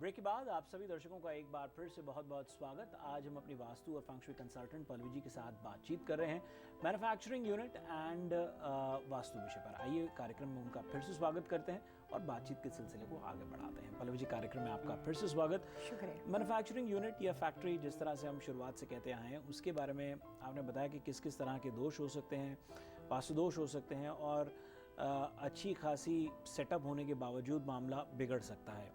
Break के बाद आप सभी दर्शकों का एक बार फिर से बहुत बहुत स्वागत। आज हम अपनी वास्तु और फंक्शुई कंसल्टेंट पल्लवी जी के साथ बातचीत कर रहे हैं मैन्युफैक्चरिंग यूनिट एंड वास्तु विषय पर। आइए कार्यक्रम में उनका फिर से स्वागत करते हैं और बातचीत के सिलसिले को आगे बढ़ाते हैं। पल्लवी जी, कार्यक्रम में आपका फिर से स्वागत। शुक्रिया। मैन्युफैक्चरिंग यूनिट या फैक्ट्री जिस तरह से हम शुरुआत से कहते आए हैं, उसके बारे में आपने बताया कि किस किस तरह के दोष हो सकते हैं, वास्तु दोष हो सकते हैं और अच्छी खासी सेटअप होने के बावजूद मामला बिगड़ सकता है।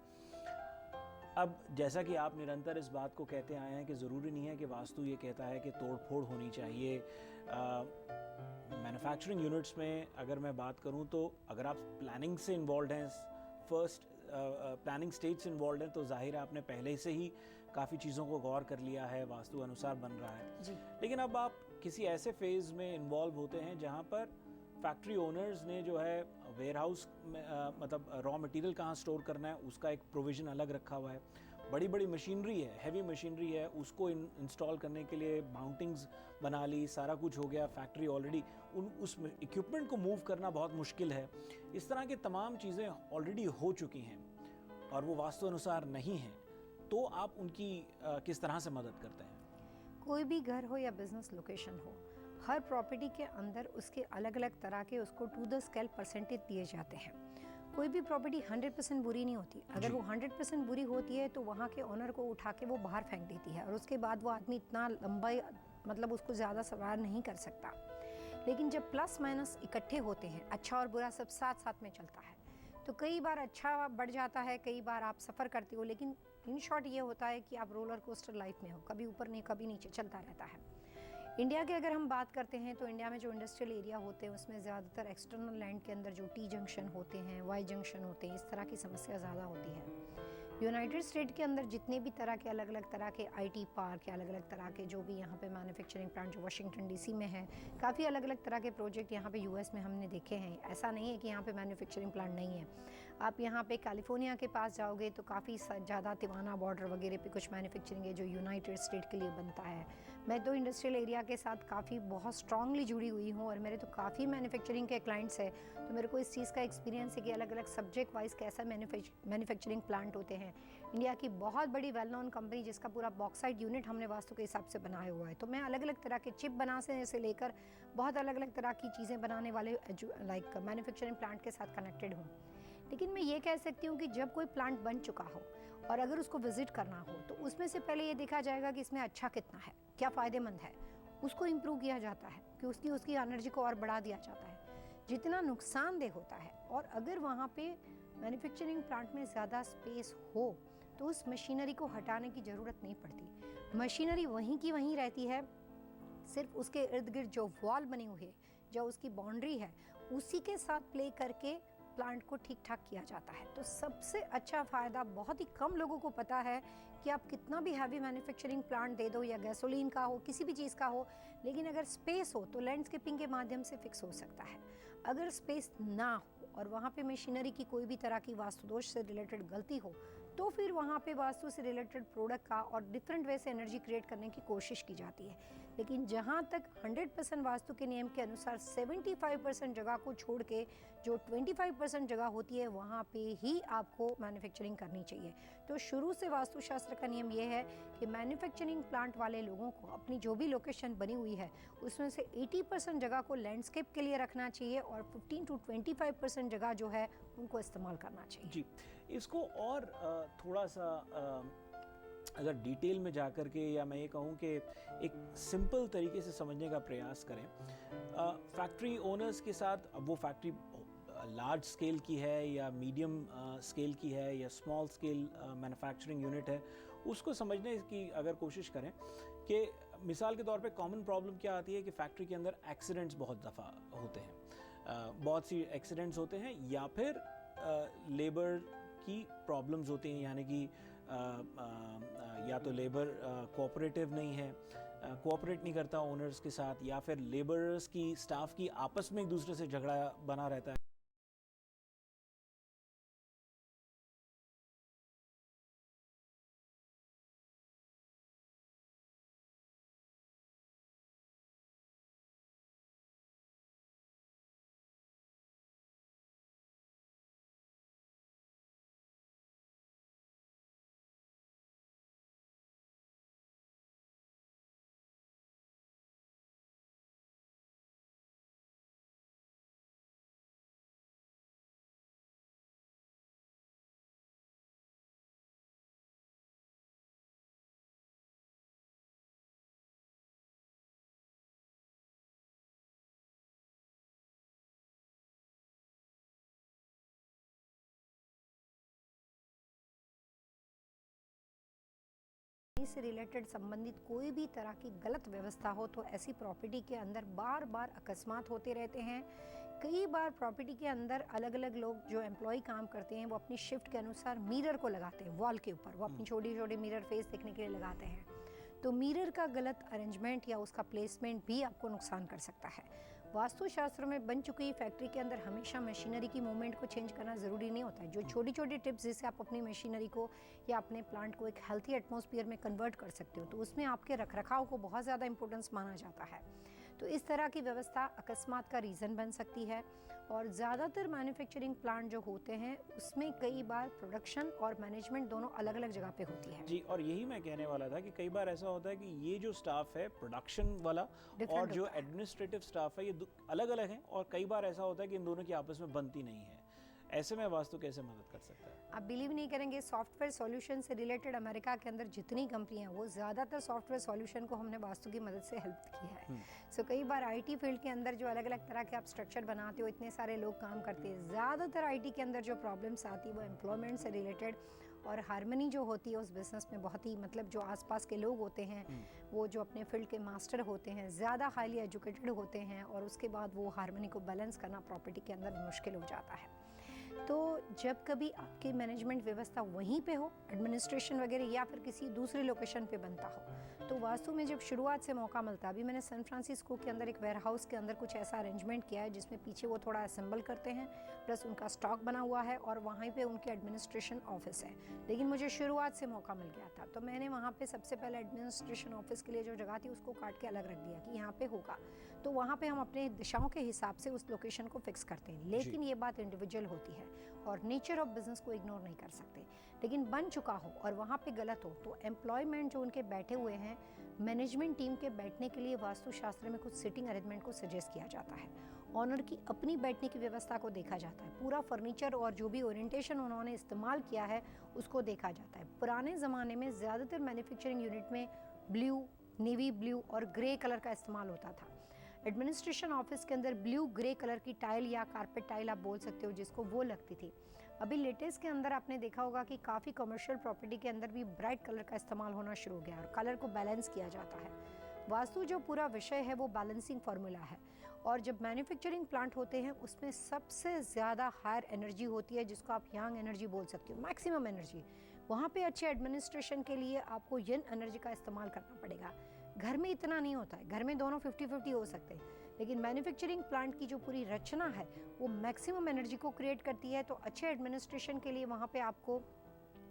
अब जैसा कि आप निरंतर इस बात को कहते आए हैं कि ज़रूरी नहीं है कि वास्तु ये कहता है कि तोड़ फोड़ होनी चाहिए। मैन्युफैक्चरिंग यूनिट्स में अगर मैं बात करूं तो अगर आप प्लानिंग से इन्वॉल्व हैं, फर्स्ट प्लानिंग स्टेज से इन्वॉल्व हैं, तो जाहिर है आपने पहले से ही काफ़ी चीज़ों को गौर कर लिया है, वास्तु अनुसार बन रहा है जी। लेकिन अब आप किसी ऐसे फेज़ में इन्वॉल्व होते हैं जहाँ पर फैक्ट्री ओनर्स ने जो है वेयर हाउस में मतलब रॉ मटेरियल कहाँ स्टोर करना है उसका एक प्रोविज़न अलग रखा हुआ है। बड़ी बड़ी मशीनरी है, हैवी मशीनरी है, उसको इंस्टॉल करने के लिए माउंटिंग्स बना ली, सारा कुछ हो गया। फैक्ट्री ऑलरेडी उस इक्विपमेंट को मूव करना बहुत मुश्किल है। इस तरह की तमाम चीज़ें ऑलरेडी हो चुकी हैं और वो वास्तु अनुसार नहीं हैं, तो आप उनकी किस तरह से मदद करते हैं? कोई भी घर हो या बिजनेस लोकेशन हो, हर प्रॉपर्टी के अंदर उसके अलग अलग तरह के उसको टू द स्केल परसेंटेज दिए जाते हैं। कोई भी प्रॉपर्टी 100% बुरी नहीं होती। अगर वो 100% बुरी होती है तो वहाँ के ओनर को उठा के वो बाहर फेंक देती है और उसके बाद वो आदमी इतना लंबा मतलब उसको ज़्यादा सवार नहीं कर सकता। लेकिन जब प्लस माइनस इकट्ठे होते हैं, अच्छा और बुरा सब साथ साथ में चलता है, तो कई बार अच्छा बढ़ जाता है, कई बार आप सफ़र करते हो, लेकिन इन शॉर्ट ये होता है कि आप रोलर कोस्टर लाइफ में हो, कभी ऊपर नहीं कभी नीचे चलता रहता है। इंडिया की अगर हम बात करते हैं तो इंडिया में जो इंडस्ट्रियल एरिया होते हैं उसमें ज़्यादातर एक्सटर्नल लैंड के अंदर जो टी जंक्शन होते हैं, वाई जंक्शन होते हैं, इस तरह की समस्या ज़्यादा होती है। यूनाइटेड स्टेट के अंदर जितने भी तरह के अलग अलग तरह के आईटी पार्क या अलग अलग तरह के जो भी यहाँ पे मैन्युफैक्चरिंग प्लांट जो वाशिंगटन डीसी में है, काफ़ी अलग अलग तरह के प्रोजेक्ट यहाँ पे यूएस में हमने देखे हैं। ऐसा नहीं है कि यहाँ पे मैन्युफैक्चरिंग प्लांट नहीं है। आप यहाँ पे कैलिफोर्निया के पास जाओगे तो काफ़ी ज़्यादा तिवाना बॉर्डर वगैरह पे कुछ मैन्युफैक्चरिंग है जो यूनाइटेड स्टेट के लिए बनता है। मैं तो इंडस्ट्रियल एरिया के साथ काफ़ी बहुत स्ट्रांगली जुड़ी हुई हूँ और मेरे तो काफ़ी मैन्युफैक्चरिंग के क्लाइंट्स हैं, तो मेरे को इस चीज़ का एक्सपीरियंस है कि अलग अलग सब्जेक्ट वाइज कैसा मैन्युफैक्चरिंग प्लांट होते हैं। इंडिया की बहुत बड़ी वेल नोन कंपनी जिसका पूरा बॉक्साइट यूनिट हमने वास्तु के हिसाब से बनाया हुआ है, तो मैं अलग अलग तरह के चिप बनाने से लेकर बहुत अलग अलग तरह की चीज़ें बनाने वाले लाइक मैन्युफैक्चरिंग प्लांट के साथ कनेक्टेड हूँ। लेकिन मैं ये कह सकती हूँ कि जब कोई प्लांट बन चुका हो और अगर उसको विजिट करना हो तो उसमें से पहले ये देखा जाएगा कि इसमें अच्छा कितना है, क्या फ़ायदेमंद है, उसको इम्प्रूव किया जाता है कि उसकी एनर्जी को और बढ़ा दिया जाता है जितना नुकसानदेह होता है। और अगर वहाँ पे मैन्युफैक्चरिंग प्लांट में ज़्यादा स्पेस हो तो उस मशीनरी को हटाने की ज़रूरत नहीं पड़ती। मशीनरी वहीं की वहीं रहती है, सिर्फ उसके इर्द गिर्द जो वॉल बनी हुई है, जो उसकी बाउंड्री है, उसी के साथ प्ले करके प्लांट को ठीक ठाक किया जाता है। तो सबसे अच्छा फ़ायदा बहुत ही कम लोगों को पता है कि आप कितना भी हैवी मैन्युफैक्चरिंग प्लांट दे दो या गैसोलीन का हो, किसी भी चीज़ का हो, लेकिन अगर स्पेस हो तो लैंडस्केपिंग के माध्यम से फिक्स हो सकता है। अगर स्पेस ना हो और वहाँ पे मशीनरी की कोई भी तरह की वास्तुदोष से रिलेटेड गलती हो तो फिर वहाँ पे वास्तु से रिलेटेड प्रोडक्ट का और डिफरेंट वे से एनर्जी क्रिएट करने की कोशिश की जाती है। लेकिन जहाँ तक 100% वास्तु के नियम के अनुसार 75% जगह को छोड़ के जो 25% जगह होती है वहाँ पे ही आपको मैन्युफैक्चरिंग करनी चाहिए। तो शुरू से वास्तुशास्त्र का नियम ये है कि मैन्युफैक्चरिंग प्लांट वाले लोगों को अपनी जो भी लोकेशन बनी हुई है उसमें से 80% जगह को लैंडस्केप के लिए रखना चाहिए और 15 to 25% जगह जो है उनको इस्तेमाल करना चाहिए। जी, इसको और थोड़ा सा अगर डिटेल में जाकर के, या मैं ये कहूँ कि एक सिंपल तरीके से समझने का प्रयास करें, फैक्ट्री ओनर्स के साथ, अब वो फैक्ट्री लार्ज स्केल की है या मीडियम स्केल की है या स्मॉल स्केल मैन्युफैक्चरिंग यूनिट है, उसको समझने की अगर कोशिश करें कि मिसाल के तौर पे कॉमन प्रॉब्लम क्या आती है कि फैक्ट्री के अंदर एक्सीडेंट्स बहुत दफ़ा होते हैं, बहुत सी एक्सीडेंट्स होते हैं, या फिर लेबर की प्रॉब्लम्स होती हैं, यानी कि या तो लेबर कोऑपरेटिव नहीं है, कोऑपरेट नहीं करता ओनर्स के साथ, या फिर लेबरर्स की स्टाफ की आपस में एक दूसरे से झगड़ा बना रहता है। से रिलेटेड संबंधित कोई भी तरह की गलत व्यवस्था हो तो ऐसी प्रॉपर्टी के अंदर बार बार अकस्मात होते रहते हैं। कई बार प्रॉपर्टी के अंदर अलग अलग लोग जो एम्प्लॉय काम करते हैं वो अपनी शिफ्ट के अनुसार मिरर को लगाते हैं वॉल के ऊपर, वो अपनी छोटी छोटी मिरर फेस देखने के लिए लगाते हैं। तो मिरर का गलत अरेंजमेंट या उसका प्लेसमेंट भी आपको नुकसान कर सकता है। वास्तुशास्त्र में बन चुकी फैक्ट्री के अंदर हमेशा मशीनरी की मूवमेंट को चेंज करना ज़रूरी नहीं होता है। जो छोटी छोटी टिप्स जिससे आप अपनी मशीनरी को या अपने प्लांट को एक हेल्थी एटमॉस्फेयर में कन्वर्ट कर सकते हो, तो उसमें आपके रखरखाव को बहुत ज़्यादा इंपॉर्टेंस माना जाता है। तो इस तरह की व्यवस्था अकस्मात का रीज़न बन सकती है। और ज़्यादातर मैन्युफैक्चरिंग प्लांट जो होते हैं उसमें कई बार प्रोडक्शन और मैनेजमेंट दोनों अलग अलग जगह पे होती है जी, और यही मैं कहने वाला था कि कई बार ऐसा होता है कि ये जो स्टाफ है प्रोडक्शन वाला Different और जो होता है। एडमिनिस्ट्रेटिव स्टाफ है ये अलग अलग हैं, और कई बार ऐसा होता है कि इन दोनों की आपस में बनती नहीं है। ऐसे में वास्तु कैसे मदद कर सकता है? आप बिलीव नहीं करेंगे, सॉफ्टवेयर सॉल्यूशन से रिलेटेड अमेरिका के अंदर जितनी कंपनियां वो ज़्यादातर सॉफ्टवेयर सॉल्यूशन को हमने वास्तु की मदद से हेल्प किया है। सो कई बार आईटी फील्ड के अंदर जो अलग अलग तरह के आप स्ट्रक्चर बनाते हो, इतने सारे लोग काम करते हैं, ज़्यादातर आईटी के अंदर जो प्रॉब्लम्स आती है वो एम्प्लॉयमेंट से रिलेटेड और हार्मनी जो होती है उस बिज़नेस में बहुत ही, मतलब जो आसपास के लोग होते हैं वो जो अपने फील्ड के मास्टर होते हैं, ज़्यादा हाईली एजुकेटेड होते हैं, और उसके बाद वो हार्मनी को बैलेंस करना प्रॉपर्टी के अंदर मुश्किल हो जाता है। तो जब कभी आपकी मैनेजमेंट व्यवस्था वहीं पे हो, एडमिनिस्ट्रेशन वगैरह, या फिर किसी दूसरे लोकेशन पे बनता हो, तो वास्तु में जब शुरुआत से मौका मिलता है, अभी मैंने सैन फ्रांसिस्को के अंदर एक वेयर हाउस के अंदर कुछ ऐसा अरेंजमेंट किया है जिसमें पीछे वो थोड़ा असेंबल करते हैं, प्लस उनका स्टॉक बना हुआ है और वहीं पे उनके एडमिनिस्ट्रेशन ऑफिस है। लेकिन मुझे शुरुआत से मौका मिल गया था, तो मैंने वहाँ पे सबसे पहले एडमिनिस्ट्रेशन ऑफिस के लिए जो जगह थी उसको काट के अलग रख दिया कि यहाँ पे होगा, तो वहाँ पे हम अपने दिशाओं के हिसाब से उस लोकेशन को फिक्स करते हैं। लेकिन ये बात इंडिविजुअल होती है और नेचर ऑफ बिजनेस को इग्नोर नहीं कर सकते। लेकिन बन चुका हो और वहाँ पे गलत हो तो एम्प्लॉयमेंट जो उनके बैठे हुए हैं, मैनेजमेंट टीम के बैठने के लिए वास्तुशास्त्र में कुछ सिटिंग अरेंजमेंट को सजेस्ट किया जाता है। ऑनर की अपनी बैठने की व्यवस्था को देखा जाता है, पूरा फर्नीचर और जो भी ओरिएंटेशन उन्होंने इस्तेमाल किया है उसको देखा जाता है। पुराने ज़माने में ज़्यादातर मैन्युफैक्चरिंग यूनिट में ब्लू, नेवी ब्लू और ग्रे कलर का इस्तेमाल होता था। एडमिनिस्ट्रेशन ऑफिस के अंदर ब्लू ग्रे कलर की टाइल या कारपेट टाइल आप बोल सकते हो जिसको, वो लगती थी। अभी लेटेस्ट के अंदर आपने देखा होगा कि काफ़ी कमर्शियल प्रॉपर्टी के अंदर भी ब्राइट कलर का इस्तेमाल होना शुरू हो गया और कलर को बैलेंस किया जाता है। वास्तु जो पूरा विषय है वो बैलेंसिंग फार्मूला है, और जब मैन्युफैक्चरिंग प्लांट होते हैं उसमें सबसे ज़्यादा हायर एनर्जी होती है जिसको आप यंग एनर्जी बोल सकते हो, मैक्सिमम एनर्जी। वहाँ पे अच्छे एडमिनिस्ट्रेशन के लिए आपको यंग एनर्जी का इस्तेमाल करना पड़ेगा। घर में इतना नहीं होता है, घर में दोनों 50-50 हो सकते हैं, लेकिन मैन्युफैक्चरिंग प्लांट की जो पूरी रचना है वो मैक्सिमम एनर्जी को क्रिएट करती है। तो अच्छे एडमिनिस्ट्रेशन के लिए वहाँ पे आपको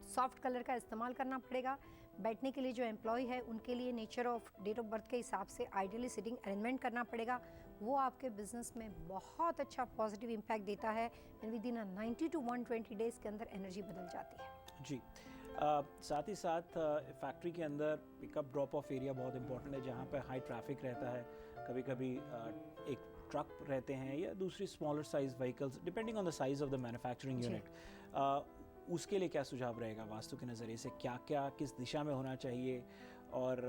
सॉफ्ट कलर का इस्तेमाल करना पड़ेगा। बैठने के लिए जो एम्प्लॉय है उनके लिए nature of date of birth के हिसाब से आइडियली सिटिंग अरेंजमेंट करना पड़ेगा। वो आपके बिजनेस में बहुत अच्छा पॉजिटिव इम्पैक्ट देता है and with in 90 to 120 days के अंदर एनर्जी बदल जाती है। जी, साथ ही साथ फैक्ट्री के अंदर पिकअप ड्रॉप ऑफ एरिया बहुत इंपॉर्टेंट है, जहाँ पे हाई ट्रैफिक रहता है। कभी कभी एक ट्रक रहते हैं या दूसरी smaller size vehicles, depending on the size of the manufacturing unit. उसके लिए क्या सुझाव रहेगा वास्तु के नज़रिए से? क्या क्या किस दिशा में होना चाहिए, और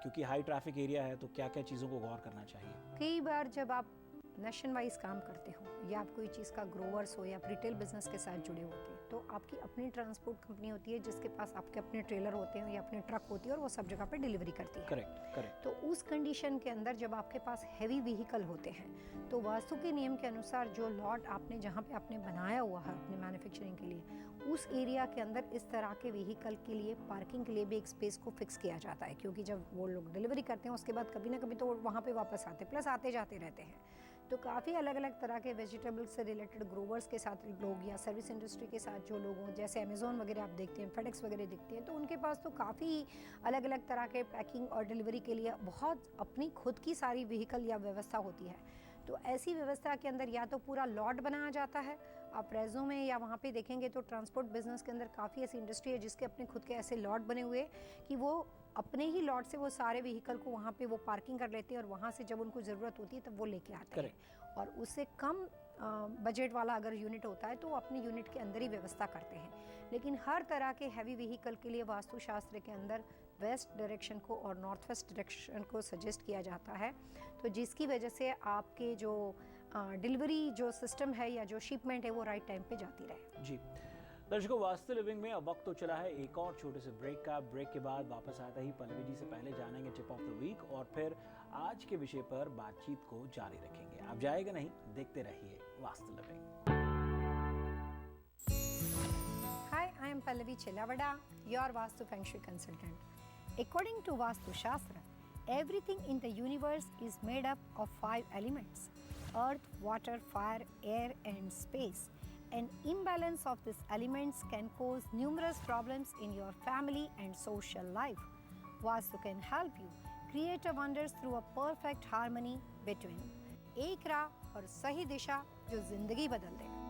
क्योंकि हाई ट्रैफिक एरिया है तो क्या क्या चीज़ों को गौर करना चाहिए? कई बार जब आप नेशन वाइज काम करते हो या आप कोई चीज़ का ग्रोवर्स हो या रिटेल बिजनेस के साथ जुड़े होते हैं, तो आपकी अपनी ट्रांसपोर्ट कंपनी होती है जिसके पास आपके अपने ट्रेलर होते हैं या अपने ट्रक होती है और वो सब जगह पे डिलीवरी करती है। Correct correct. तो उस कंडीशन के अंदर जब आपके पास हैवी व्हीकल होते हैं तो वास्तु के नियम के अनुसार जो लॉट आपने जहाँ पे आपने बनाया हुआ है अपने मैन्युफैक्चरिंग के लिए, उस एरिया के अंदर इस तरह के व्हीकल के लिए पार्किंग के लिए भी एक स्पेस को फिक्स किया जाता है, क्योंकि जब वो लोग डिलीवरी करते हैं उसके बाद कभी ना कभी तो वहाँ पे वापस आते, प्लस आते जाते रहते हैं। तो काफ़ी अलग अलग तरह के वेजिटेबल्स से रिलेटेड ग्रोवर्स के साथ लोग या सर्विस इंडस्ट्री के साथ जो लोग हों, जैसे अमेज़ॉन वगैरह आप देखते हैं, फेडेक्स वगैरह दिखते हैं, तो उनके पास तो काफ़ी अलग अलग तरह के पैकिंग और डिलीवरी के लिए बहुत अपनी खुद की सारी व्हीकल या व्यवस्था होती है। तो ऐसी व्यवस्था के अंदर या तो पूरा लॉट बनाया जाता है, आप रेजो में या वहाँ पे देखेंगे तो ट्रांसपोर्ट बिजनेस के अंदर काफ़ी ऐसी इंडस्ट्री है जिसके अपने खुद के ऐसे लॉट बने हुए कि वो अपने ही लॉट से वो सारे व्हीकल को वहाँ पे वो पार्किंग कर लेते हैं और वहाँ से जब उनको ज़रूरत होती है तब वो लेके आते हैं। और उससे कम बजट वाला अगर यूनिट होता है तो वो अपने यूनिट के अंदर ही व्यवस्था करते हैं। लेकिन हर तरह के हैवी व्हीकल के लिए वास्तुशास्त्र के अंदर वेस्ट डायरेक्शन को और नॉर्थ वेस्ट डायरेक्शन को सजेस्ट किया जाता है, तो जिसकी वजह से आपके जो डिलीवरी जो सिस्टम है या जो शिपमेंट है वो राइट टाइम पे जाती रहे। जी, दर्शकों, वास्तु लिविंग में अब वक्त तो चला है एक और छोटे से ब्रेक का। ब्रेक के बाद वापस आते ही पल्लवी जी से पहले जानेंगे टिप ऑफ द वीक और फिर आज के विषय पर बातचीत को जारी रखेंगे। आप जाएगा नहीं, देखते रहिए vastu living. Hi, I am Pallavi Chillavada, your Vastu Feng Shui consultant. According to Vastu Shastra, everything in the universe is made up of 5 elements: earth, water, fire, air and space. An imbalance of these elements can cause numerous problems in your family and social life. Vastu can help you create a wonders through a perfect harmony between एक राह और सही दिशा जो जिंदगी बदल देगा।